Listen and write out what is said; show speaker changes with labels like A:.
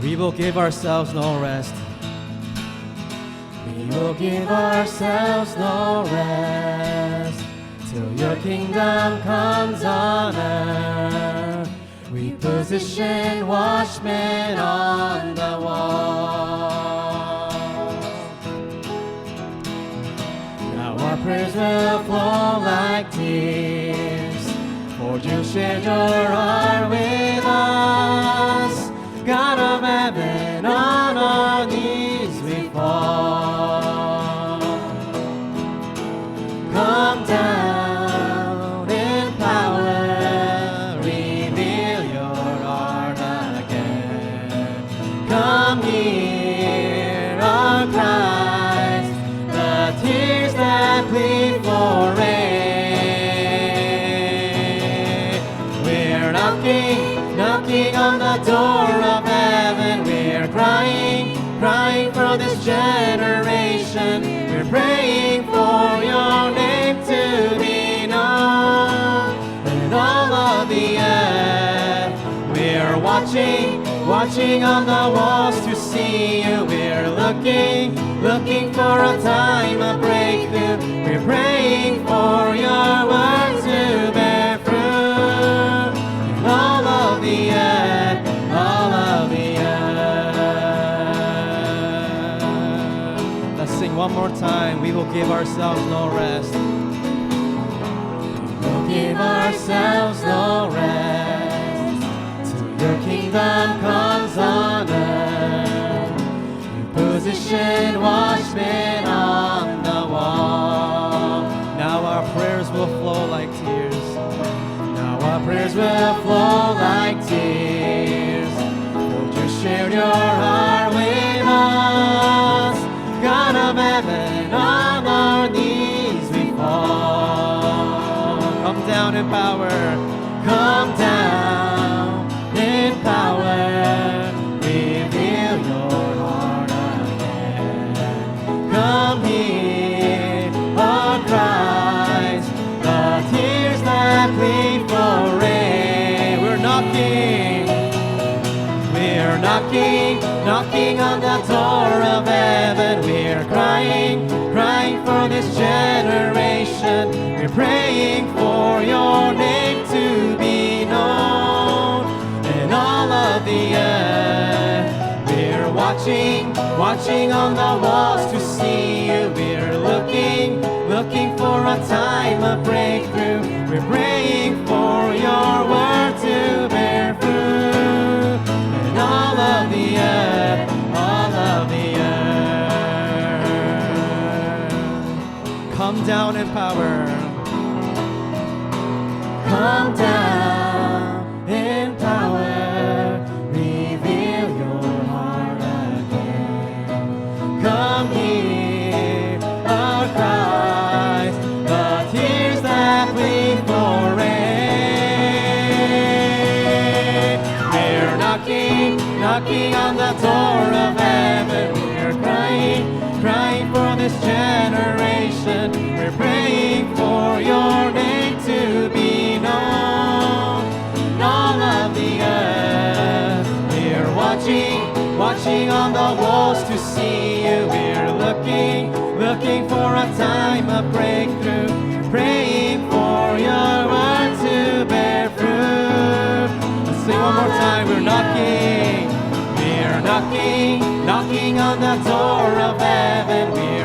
A: We will give ourselves no rest. We will give ourselves no rest till your kingdom comes on earth. We position watchmen on the wall. Now our prayers will flow like tears, for you shared your heart with us. God of heaven, on our knees we fall. Come down in power, reveal your heart again. Come hear our cries, the tears that plead for rain. We're knocking on the door of heaven. We're crying for this generation. We're praying for your name to be known in all of the earth. We're watching on the walls to see you. We're looking for a time of breakthrough. We're praying for your word to bear fruit in all of the earth, all of the earth. Let's sing one more time. We will give ourselves no rest. We will give ourselves no rest till your kingdom comes on earth. You position watchmen on the wall. Now our prayers will flow like tears. Our prayers will flow like tears, for you shared your heart with us. God of heaven, on our knees we fall. Come down in power, come down in power, reveal your heart again. Come hear our cries, the tears that plead for rain. We're knocking on the door of heaven. We're crying for this generation. We're praying for your name to be known in all of the earth. We're watching on the walls to see you. We're looking for a time of breakthrough. We're praying for your word to bear fruit in all of the earth, all of the earth. Come down in power. Come down in power. Reveal your heart again. Come hear our cries, the tears that plead for rain. We're knocking on the door of heaven. We're crying for this generation. We're praying for your name to be known in all of the earth. We're watching on the walls to see you. We're looking for a time of breakthrough. Praying for your word to bear fruit. Let's sing one more time. We're knocking on the door of heaven. We're